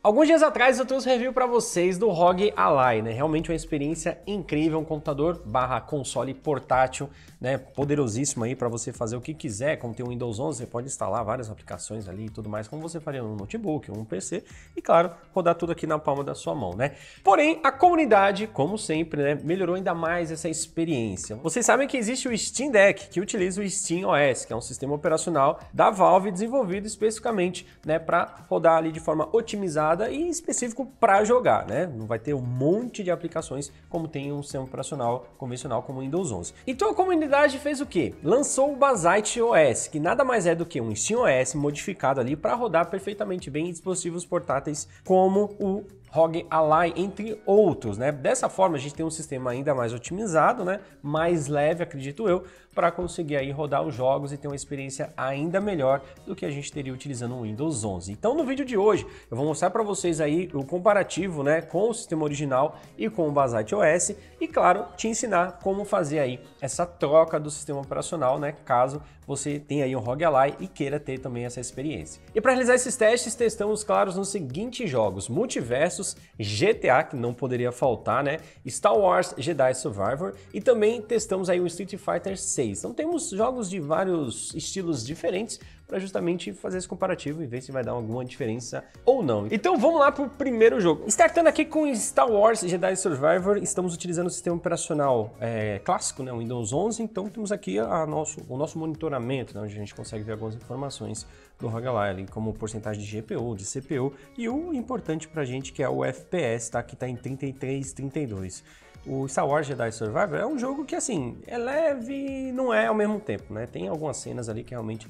Alguns dias atrás eu trouxe review para vocês do ROG Ally, né? Realmente uma experiência incrível, um computador barra console portátil, né? Poderosíssimo aí para você fazer o que quiser. Como tem o Windows 11, você pode instalar várias aplicações ali e tudo mais, como você faria no notebook ou no PC. E claro, rodar tudo aqui na palma da sua mão, né? Porém, a comunidade, como sempre, né? Melhorou ainda mais essa experiência. Vocês sabem que existe o Steam Deck, que utiliza o SteamOS, que é um sistema operacional da Valve desenvolvido especificamente, né? Para rodar ali de forma otimizada e específico para jogar, né? Não vai ter um monte de aplicações como tem um sistema operacional convencional como o Windows 11. Então a comunidade fez o quê? Lançou o Basite OS, que nada mais é do que um SteamOS modificado ali para rodar perfeitamente bem em dispositivos portáteis como o ROG Ally, entre outros, né? Dessa forma a gente tem um sistema ainda mais otimizado, né? Mais leve, acredito eu, para conseguir aí rodar os jogos e ter uma experiência ainda melhor do que a gente teria utilizando o Windows 11. Então no vídeo de hoje eu vou mostrar para vocês aí o comparativo, né, com o sistema original e com o Basite OS e claro, te ensinar como fazer aí essa troca do sistema operacional, né, caso você tenha aí um ROG Ally e queira ter também essa experiência. E para realizar esses testes, testamos, claro, nos seguintes jogos: Multiversus, GTA, que não poderia faltar, né? Star Wars Jedi Survivor e também testamos aí o Street Fighter 6. Então temos jogos de vários estilos diferentes para justamente fazer esse comparativo e ver se vai dar alguma diferença ou não. Então vamos lá para o primeiro jogo. Startando aqui com Star Wars Jedi Survivor, estamos utilizando o sistema operacional clássico, né, o Windows 11, então temos aqui o nosso monitoramento, né, onde a gente consegue ver algumas informações do ROG Ally, ali, como porcentagem de GPU, de CPU e o importante para a gente que é o FPS, tá, que está em 33, 32. O Star Wars Jedi Survivor é um jogo que, assim, é leve e não é ao mesmo tempo, né? Tem algumas cenas ali que realmente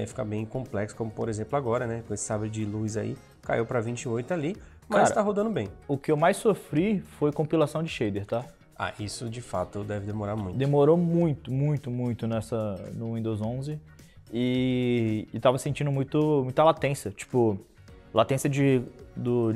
fica bem complexo, como por exemplo agora, né? Com esse sabre de luz aí, caiu para 28 ali, mas tá rodando bem. O que eu mais sofri foi compilação de shader, tá? Ah, isso de fato deve demorar muito. Demorou muito no Windows 11 e tava sentindo muita latência, tipo, latência de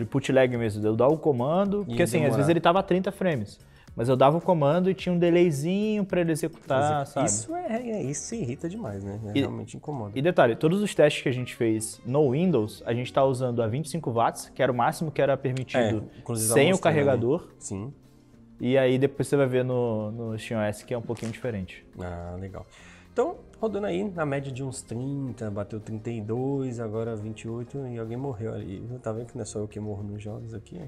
put lag mesmo, eu dar o comando, porque assim, às vezes ele tava a 30 frames. Mas eu dava o comando e tinha um delayzinho para ele executar, sabe? Isso irrita demais, né? Realmente incomoda. E detalhe, todos os testes que a gente fez no Windows, a gente tá usando a 25 watts, que era o máximo que era permitido sem o carregador. Ali. Sim. E aí depois você vai ver no SteamOS que é um pouquinho diferente. Ah, legal. Então, rodando aí na média de uns 30, bateu 32, agora 28 e alguém morreu ali. Tá vendo que não é só eu que morro nos jogos aqui?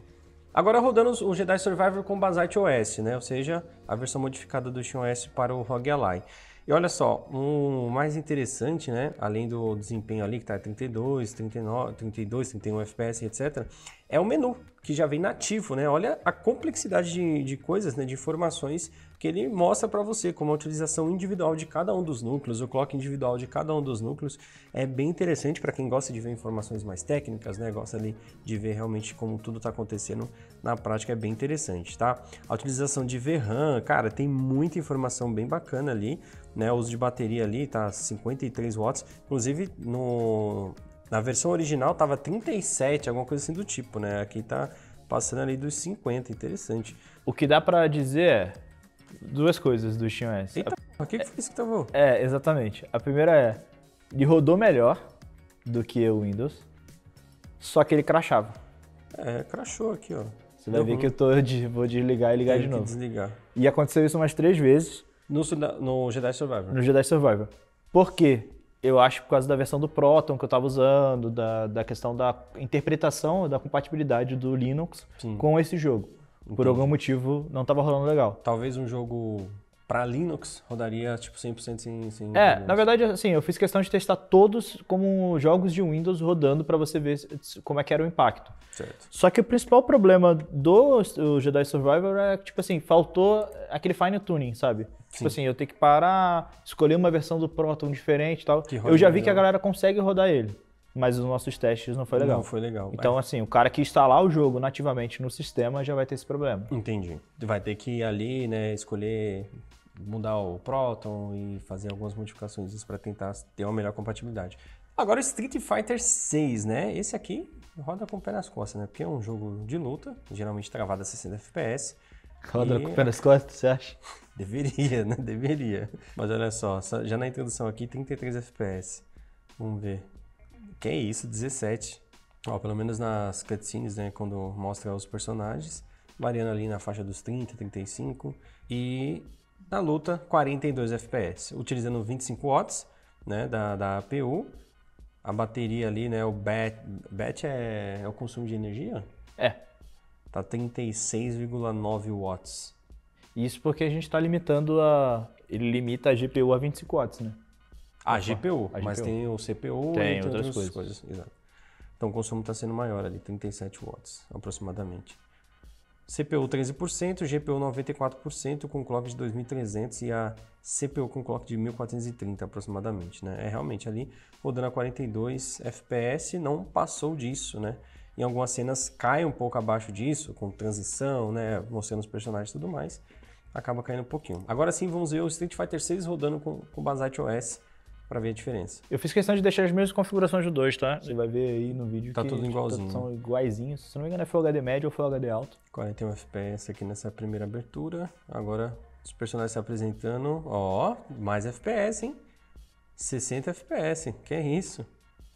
Agora rodando o Jedi Survivor com Basite OS, né? Ou seja, a versão modificada do SteamOS para o ROG Ally. E olha só, o mais interessante, né? Além do desempenho ali que está 32, 39, 32, 31 FPS, etc. É o menu, que já vem nativo, né? Olha a complexidade de coisas, né? De informações que ele mostra para você, como a utilização individual de cada um dos núcleos, o clock individual de cada um dos núcleos. É bem interessante para quem gosta de ver informações mais técnicas, né? Gosta ali de ver realmente como tudo está acontecendo na prática, é bem interessante, tá? A utilização de VRAM, cara, tem muita informação bem bacana ali, né? O uso de bateria ali tá 53 watts, inclusive na versão original tava 37, alguma coisa assim do tipo, né? Aqui tá passando ali dos 50, interessante. O que dá para dizer é duas coisas do SteamOS. Eita, o que foi isso que tava? Exatamente. A primeira é, ele rodou melhor do que o Windows, só que ele crashava. Crashou aqui, ó. Você vai ver que vou desligar e ligar de novo. Desligar. E aconteceu isso umas 3 vezes. No Jedi Survivor. No Jedi Survivor. Por quê? Eu acho por causa da versão do Proton que eu estava usando, da questão da interpretação, da compatibilidade do Linux com esse jogo. Entendi. Por algum motivo não estava rolando legal. Talvez um jogo para Linux rodaria tipo 100% sem na verdade, assim, eu fiz questão de testar todos como jogos de Windows rodando para você ver como é que era o impacto. Certo. Só que o principal problema do Jedi Survivor é que, tipo assim, faltou aquele fine tuning, sabe? Sim. Tipo assim, eu tenho que parar, escolher uma versão do Proton diferente e tal. Eu já vi que a galera consegue rodar ele, mas os nossos testes não foi legal. Não foi legal. Então, assim, o cara que instalar o jogo nativamente no sistema já vai ter esse problema. Entendi. Vai ter que ir ali, né, escolher, mudar o Proton e fazer algumas modificações para tentar ter uma melhor compatibilidade. Agora o Street Fighter 6, né? Esse aqui roda com o pé nas costas, né? Porque é um jogo de luta, geralmente travado a 60 FPS. Roda com o pé nas costas, você acha? Deveria, né? Deveria. Mas olha só, já na introdução aqui, 33 FPS. Vamos ver. Que é isso, 17. Ó, pelo menos nas cutscenes, né, quando mostra os personagens, variando ali na faixa dos 30, 35 e na luta 42 FPS, utilizando 25 watts, né, da APU, a bateria ali, né, o BAT é o consumo de energia? É. Tá 36,9 watts. Isso porque a gente está limitando ele limita a GPU a 25 watts, né? A GPU, a mas GPU. tem o CPU Tem e outras outras coisas. Exato. Então o consumo está sendo maior ali, 37 watts aproximadamente. CPU 13%, GPU 94% com clock de 2300 e a CPU com clock de 1430 aproximadamente, né? É realmente ali rodando a 42 FPS, não passou disso, né? Em algumas cenas cai um pouco abaixo disso, com transição, né? Mostrando os personagens e tudo mais, acaba caindo um pouquinho. Agora sim vamos ver o Street Fighter 6 rodando com o Basalt OS para ver a diferença. Eu fiz questão de deixar as mesmas configurações do 2, tá? Você vai ver aí no vídeo tá que tudo igualzinho. são iguaizinhos. Se não me engano é Full HD médio ou Full HD alto. 41 FPS aqui nessa primeira abertura. Agora os personagens se apresentando. Ó, mais FPS, hein? 60 FPS, que é isso?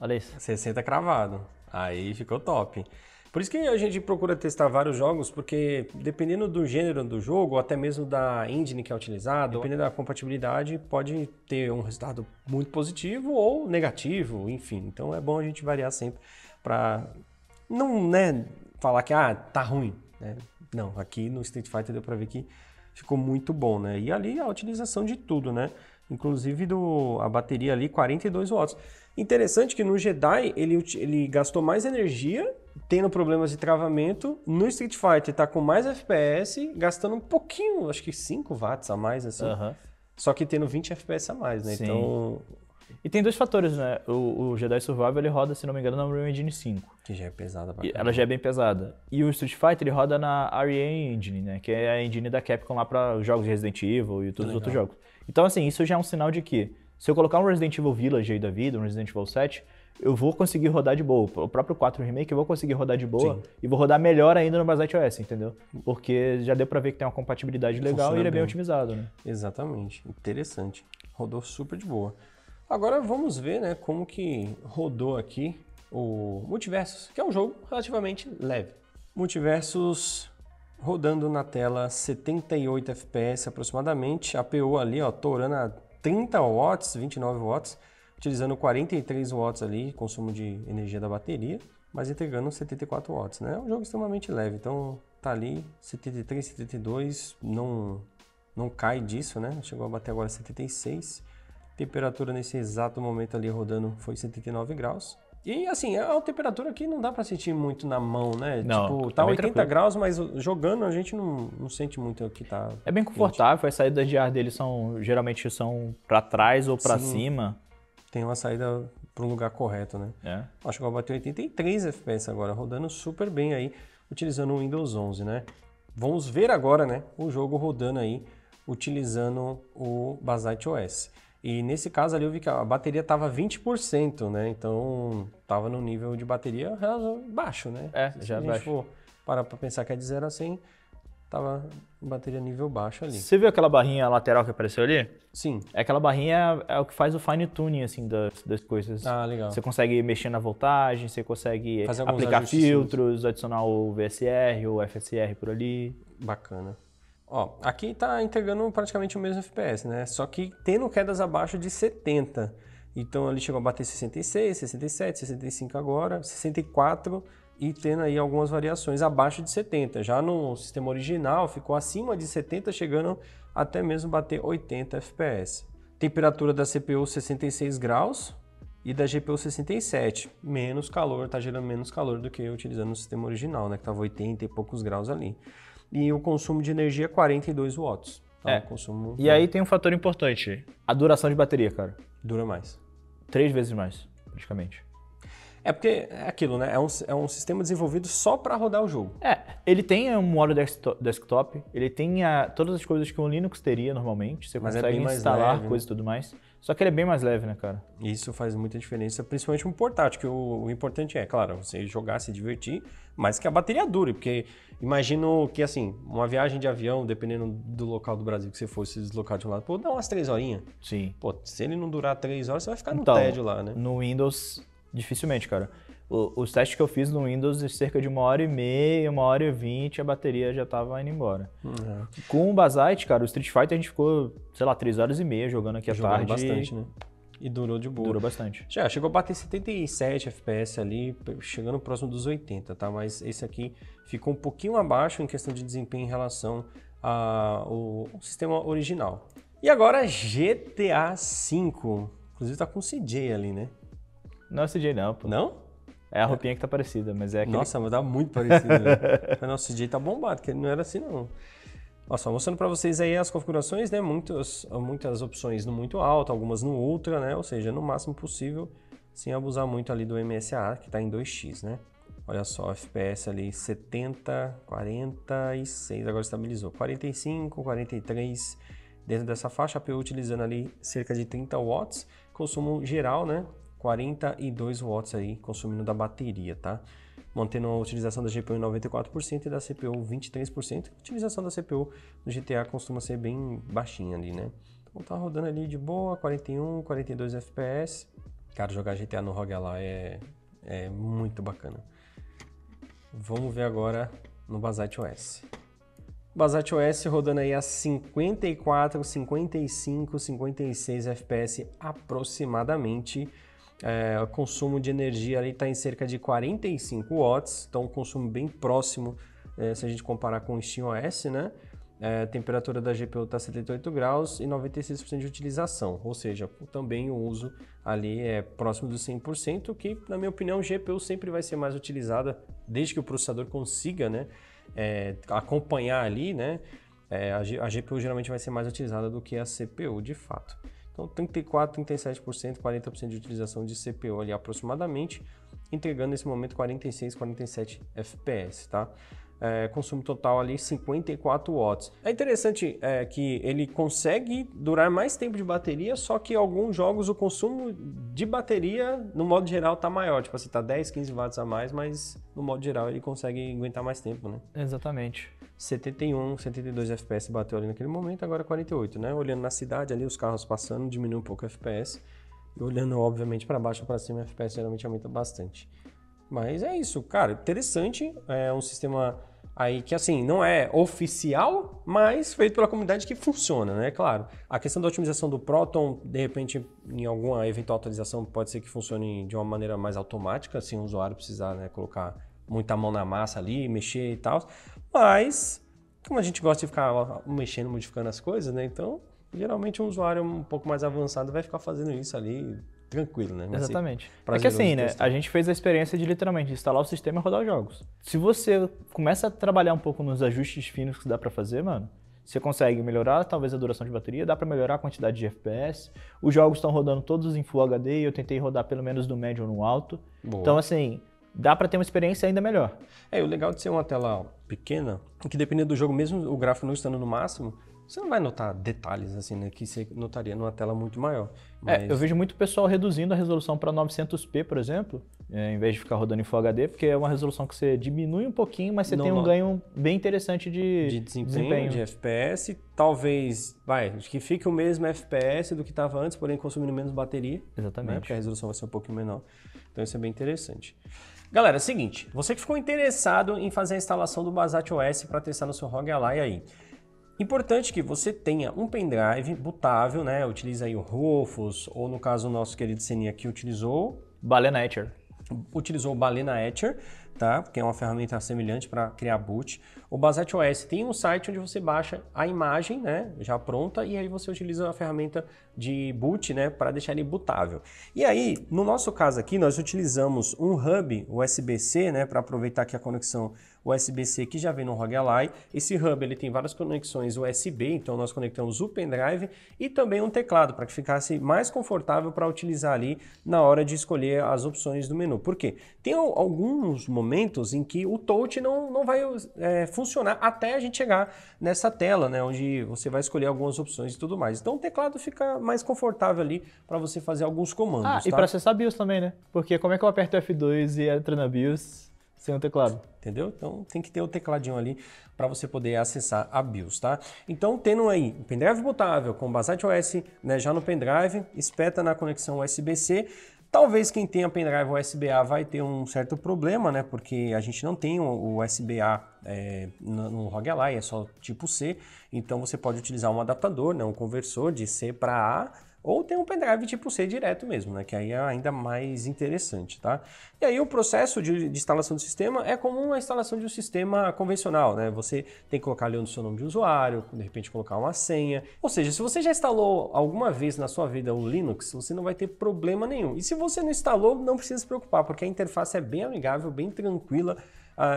Olha isso. 60 cravado. Aí ficou top. Por isso que a gente procura testar vários jogos, porque dependendo do gênero do jogo, ou até mesmo da engine que é utilizado, dependendo da compatibilidade, pode ter um resultado muito positivo ou negativo, enfim. Então é bom a gente variar sempre para não, né, falar que tá ruim, né? Não, aqui no Street Fighter deu para ver que ficou muito bom, né? E ali a utilização de tudo, né? Inclusive a bateria ali 42 watts. Interessante que no Jedi ele gastou mais energia, tendo problemas de travamento. No Street Fighter tá com mais FPS, gastando um pouquinho, acho que 5 watts a mais, assim. Só que tendo 20 FPS a mais, né? Sim. Então... E tem dois fatores, né? O Jedi Survival ele roda, se não me engano, na Unreal Engine 5. Que já é pesada. Ela já é bem pesada. E o Street Fighter ele roda na RE Engine, né? Que é a engine da Capcom lá para os jogos de Resident Evil e todos os outros jogos. Então, assim, isso já é um sinal de que se eu colocar um Resident Evil Village aí da vida, um Resident Evil 7, eu vou conseguir rodar de boa. O próprio 4 Remake eu vou conseguir rodar de boa. Sim. E vou rodar melhor ainda no Basalt OS, entendeu? Porque já deu pra ver que tem uma compatibilidade legal. Funciona e ele é bem otimizado, né? Exatamente. Interessante. Rodou super de boa. Agora vamos ver, né, como que rodou aqui o Multiversus, que é um jogo relativamente leve. Multiversus rodando na tela 78 FPS aproximadamente. APU ali, ó, torando a 30 watts, 29 watts, utilizando 43 watts ali, consumo de energia da bateria, mas entregando 74 watts, né? É um jogo extremamente leve, então tá ali 73, 72, não cai disso, né? Chegou a bater agora 76. Temperatura nesse exato momento ali rodando foi 79 graus. E assim, é uma temperatura que não dá pra sentir muito na mão, né? Não, tipo, tá 80 tranquilo. graus, mas jogando a gente não sente muito o que tá. É bem confortável, quente. As saídas de ar dele geralmente são pra trás ou pra cima. Tem uma saída para um lugar correto, né? É. Acho que vai bater 83 FPS agora, rodando super bem aí, utilizando o Windows 11, né? Vamos ver agora, né, o jogo rodando aí, utilizando o Basalt OS. E nesse caso ali eu vi que a bateria estava 20%, né? Então estava no nível de bateria baixo, né? Já Se a gente for parar para pensar que é de 0 a 100, tava bateria nível baixo ali. Você viu aquela barrinha lateral que apareceu ali? Sim. Aquela barrinha é o que faz o fine tuning assim das coisas. Ah, legal. Você consegue mexer na voltagem, você consegue aplicar filtros, adicionar o VSR ou FSR por ali. Bacana. Ó, aqui tá entregando praticamente o mesmo FPS, né? Só que tendo quedas abaixo de 70. Então ali chegou a bater 66, 67, 65 agora, 64 e tendo aí algumas variações abaixo de 70. Já no sistema original ficou acima de 70, chegando até mesmo bater 80 FPS. Temperatura da CPU 66 graus e da GPU 67. Menos calor, tá gerando menos calor do que utilizando no sistema original, né? Que tava 80 e poucos graus ali. E o consumo de energia 42 watts. Tá? Consumo... E aí tem um fator importante, a duração de bateria, cara. Dura mais. 3 vezes mais, praticamente. É porque é aquilo, né? É um sistema desenvolvido só para rodar o jogo. Ele tem um modo desktop, ele tem todas as coisas que um Linux teria normalmente. Você consegue instalar coisas e tudo mais. Só que ele é bem mais leve, né, cara? Isso faz muita diferença, principalmente um portátil, que o importante é, claro, você jogar, se divertir, mas que a bateria dure, porque imagino que, assim, uma viagem de avião, dependendo do local do Brasil que você for se deslocar de um lado, pô, dá umas 3 horinhas. Sim. Pô, se ele não durar 3 horas, você vai ficar no tédio lá, né? No Windows, dificilmente, cara. Os testes que eu fiz no Windows, cerca de 1h30, 1h20, a bateria já tava indo embora. Com o Basite, cara, o Street Fighter a gente ficou, sei lá, 3h30 jogando aqui à tarde. Bastante, né? E durou de boa. Durou bastante. Já chegou a bater 77 FPS ali, chegando próximo dos 80, tá? Mas esse aqui ficou um pouquinho abaixo em questão de desempenho em relação ao sistema original. E agora GTA V. Inclusive tá com CJ ali, né? Não é CJ não, pô. Não? É a roupinha que tá parecida, mas é aquele... Nossa, mas tá muito parecido. Né? Nossa, o CJ tá bombado, porque ele não era assim não. Ó, só mostrando para vocês aí as configurações, né? Muitas opções no muito alto, algumas no ultra, né? Ou seja, no máximo possível, sem abusar muito ali do MSA, que está em 2x, né? Olha só, FPS ali 70, 46, agora estabilizou. 45, 43, dentro dessa faixa, a APU utilizando ali cerca de 30 watts, consumo geral, né? 42 watts aí, consumindo da bateria, tá? Mantendo a utilização da GPU em 94% e da CPU 23%. A utilização da CPU no GTA costuma ser bem baixinha ali, né? Então tá rodando ali de boa, 41, 42 FPS. Cara, jogar GTA no ROG Ally é muito bacana. Vamos ver agora no Basite OS. Basite OS rodando aí a 54, 55, 56 FPS aproximadamente. O consumo de energia ali está em cerca de 45 watts, então um consumo bem próximo se a gente comparar com o SteamOS, né? A temperatura da GPU está 78 graus e 96% de utilização, ou seja, também o uso ali é próximo dos 100%, que na minha opinião a GPU sempre vai ser mais utilizada, desde que o processador consiga, né, acompanhar ali, né? A GPU geralmente vai ser mais utilizada do que a CPU de fato. Então 34%, 37%, 40% de utilização de CPU ali aproximadamente, entregando nesse momento 46, 47 FPS, tá? Consumo total ali 54 watts. É interessante que ele consegue durar mais tempo de bateria, só que em alguns jogos o consumo de bateria, no modo geral, tá maior. Tipo assim, tá 10, 15 watts a mais, mas no modo geral ele consegue aguentar mais tempo, né? Exatamente. 71, 72 FPS bateu ali naquele momento, agora 48, né? Olhando na cidade ali, os carros passando, diminui um pouco o FPS. E olhando, obviamente, para baixo ou para cima, o FPS geralmente aumenta bastante. Mas é isso, cara, interessante. É um sistema aí que, assim, não é oficial, mas feito pela comunidade que funciona, né? Claro, a questão da otimização do Proton, de repente, em alguma eventual atualização, pode ser que funcione de uma maneira mais automática, sem o usuário precisar, né, colocar muita mão na massa ali, mexer e tal. Mas, como a gente gosta de ficar mexendo, modificando as coisas, né? Então, geralmente um usuário um pouco mais avançado vai ficar fazendo isso ali tranquilo, né? Exatamente. É que assim, né? A gente fez a experiência de literalmente instalar o sistema e rodar os jogos. Se você começa a trabalhar um pouco nos ajustes finos que dá pra fazer, mano, você consegue melhorar talvez a duração de bateria, dá pra melhorar a quantidade de FPS. Os jogos estão rodando todos em Full HD e eu tentei rodar pelo menos no médio ou no alto. Boa. Então, assim, dá pra ter uma experiência ainda melhor. O legal de ser uma tela pequena é que dependendo do jogo, mesmo o gráfico não estando no máximo, você não vai notar detalhes assim, né, que você notaria numa tela muito maior. Mas... eu vejo muito pessoal reduzindo a resolução para 900p, por exemplo, em vez de ficar rodando em Full HD, porque é uma resolução que você diminui um pouquinho, mas você tem um ganho bem interessante de desempenho. De FPS. Talvez, que fique o mesmo FPS do que estava antes, porém consumindo menos bateria. Exatamente. Né, porque a resolução vai ser um pouquinho menor. Então isso é bem interessante. Galera, é o seguinte, você que ficou interessado em fazer a instalação do Basite OS para testar no seu ROG Ally aí, importante que você tenha um pendrive bootável, né? Utiliza aí o Rufus, ou no caso o nosso querido Seninha aqui utilizou Balena Etcher. Utilizou o Balena Etcher, tá? Que é uma ferramenta semelhante para criar boot. O Basite OS tem um site onde você baixa a imagem, né, já pronta, e aí você utiliza a ferramenta de boot, né, para deixar ele bootável. E aí, no nosso caso aqui, nós utilizamos um hub USB-C, né, para aproveitar que a conexão USB-C que já vem no ROG Ally. Esse hub ele tem várias conexões USB, então nós conectamos o pendrive e também um teclado para que ficasse mais confortável para utilizar ali na hora de escolher as opções do menu. Por quê? Tem alguns momentos em que o touch não vai funcionar até a gente chegar nessa tela, né, onde você vai escolher algumas opções e tudo mais. Então o teclado fica mais confortável ali para você fazer alguns comandos. E para acessar BIOS também, né? Porque como é que eu aperto F2 e entro na BIOS sem o teclado? Entendeu? Então tem que ter o tecladinho ali para você poder acessar a BIOS, tá? Então tendo aí um pendrive bootável com Basite OS, né, já no pendrive, espeta na conexão USB-C. Talvez quem tenha pendrive USB-A vai ter um certo problema, né? Porque a gente não tem o USB-A no ROG Ally, é só tipo C. Então você pode utilizar um adaptador, né? Um conversor de C para A, ou tem um pendrive tipo C direto mesmo, né? Que aí é ainda mais interessante, tá? E aí o processo de instalação do sistema é como uma instalação de um sistema convencional, né? Você tem que colocar ali o seu nome de usuário, de repente colocar uma senha. Ou seja, se você já instalou alguma vez na sua vida o Linux, você não vai ter problema nenhum. E se você não instalou, não precisa se preocupar, porque a interface é bem amigável, bem tranquila.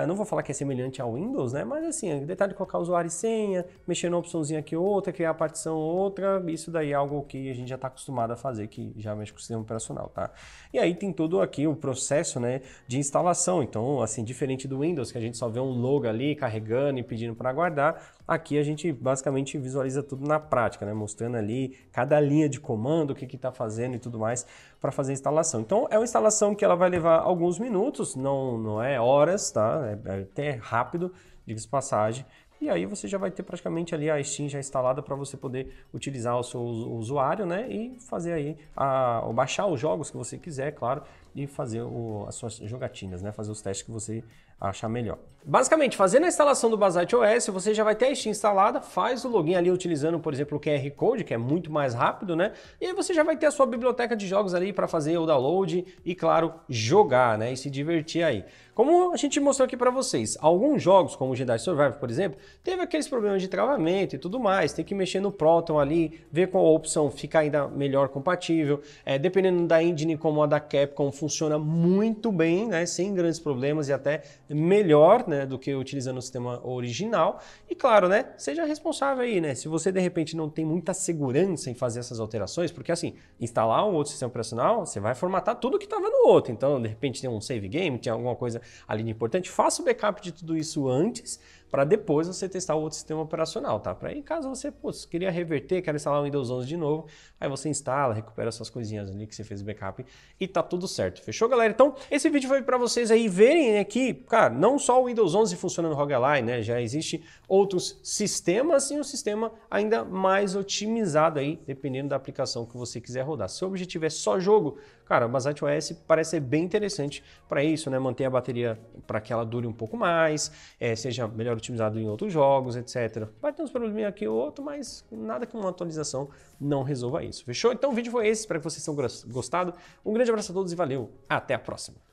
Não vou falar que é semelhante ao Windows, né? Mas assim, detalhe de colocar usuário e senha, mexer numa opçãozinha aqui ou outra, criar a partição outra, isso daí é algo que a gente já está acostumado a fazer, que já mexe com o sistema operacional, tá? E aí tem todo aqui o processo, né, de instalação. Então, assim, diferente do Windows, que a gente só vê um logo ali carregando e pedindo para guardar, aqui a gente basicamente visualiza tudo na prática, né? Mostrando ali cada linha de comando, o que está fazendo e tudo mais para fazer a instalação. Então, é uma instalação que ela vai levar alguns minutos, não é horas, tá? É até rápido, diga-se de passagem. E aí você já vai ter praticamente ali a Steam já instalada para você poder utilizar o seu usuário, né? E fazer aí, baixar os jogos que você quiser, claro, e fazer as suas jogatinas, né? Fazer os testes que você achar melhor. Basicamente, fazendo a instalação do Basite OS, você já vai ter a Steam instalada, faz o login ali utilizando, por exemplo, o QR Code, que é muito mais rápido, né? E aí você já vai ter a sua biblioteca de jogos ali para fazer o download e, claro, jogar, né? E se divertir aí. Como a gente mostrou aqui para vocês, alguns jogos, como o Jedi Survivor, por exemplo, teve aqueles problemas de travamento e tudo mais, tem que mexer no Proton ali, ver qual opção fica ainda melhor compatível. Dependendo da engine como a da Capcom, funciona muito bem, né? Sem grandes problemas e até melhor, né, do que utilizando o sistema original. E claro, né, seja responsável aí, né? Se você de repente não tem muita segurança em fazer essas alterações, porque assim, instalar um outro sistema operacional, você vai formatar tudo que estava no outro. Então, de repente tem um save game, tem alguma coisa ali de importante, faça o backup de tudo isso antes, para depois você testar o outro sistema operacional, tá? Para aí, caso você queria reverter, quer instalar o Windows 11 de novo, aí você instala, recupera essas coisinhas ali que você fez o backup e tá tudo certo. Fechou, galera? Então, esse vídeo foi para vocês aí verem aqui, cara, não só o Windows 11 funciona no ROG Ally, né? Já existe outros sistemas e um sistema ainda mais otimizado aí, dependendo da aplicação que você quiser rodar. Se o objetivo é só jogo, cara, o Basite OS parece ser bem interessante para isso, né? Manter a bateria para que ela dure um pouco mais, seja melhor otimizado em outros jogos, etc. Vai ter uns probleminha aqui ou outro, mas nada que uma atualização não resolva isso. Fechou? Então o vídeo foi esse, espero que vocês tenham gostado. Um grande abraço a todos e valeu, até a próxima.